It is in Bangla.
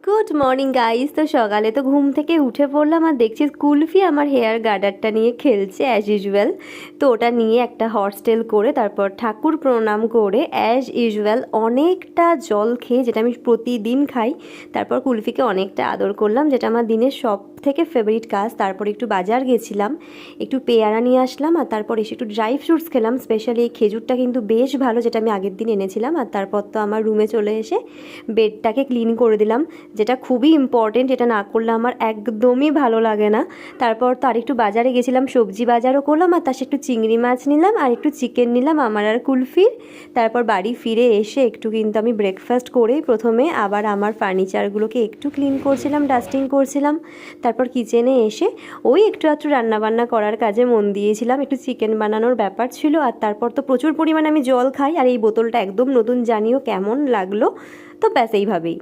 Good morning guys. তো সকালে তো ঘুম থেকে উঠে পড়লাম আর দেখছি কুলফি আমার হেয়ার গার্ডারটা নিয়ে খেলছে অ্যাজ ইউজুয়াল। তো ওটা নিয়ে একটা হর্স টেল করে তারপর ঠাকুর প্রণাম করে অ্যাজ ইউজুয়াল অনেকটা জল খেয়ে, যেটা আমি প্রতিদিন খাই, তারপর কুলফিকে অনেকটা আদর করলাম, যেটা আমার দিনের সব থেকে ফেভারিট কাজ। তারপর একটু বাজার গেছিলাম, একটু পেয়ারা নিয়ে আসলাম আর তারপর এসে একটু ড্রাই ফ্রুটস খেলাম। স্পেশালি এই খেজুরটা কিন্তু বেশ ভালো, যেটা আমি আগের দিন এনেছিলাম। আর তারপর তো আমার রুমে চলে এসে বেডটাকে ক্লিন করে দিলাম, যেটা খুবই ইম্পর্টেন্ট। এটা না করলে আমার একদমই ভালো লাগে না। তারপর তো আরেকটু বাজারে গেছিলাম, সবজি বাজারও করলাম আর তার সাথে একটু চিংড়ি মাছ নিলাম আর একটু চিকেন নিলাম আমার আর কুলফির। তারপর বাড়ি ফিরে এসে একটু কিন্তু আমি ব্রেকফাস্ট করেই প্রথমে আবার আমার ফার্নিচারগুলোকে একটু ক্লিন করছিলাম, ডাস্টিং করছিলাম। তারপর কিচেনে এসে ওই একটু আধটু রান্নাবান্না করার কাজে মন দিয়েছিলাম, একটু চিকেন বানানোর ব্যাপার ছিল। আর তারপর তো প্রচুর পরিমাণে আমি জল খাই আর এই বোতলটা একদম নতুন, জানিও কেমন লাগলো। তো ব্যাস এইভাবেই।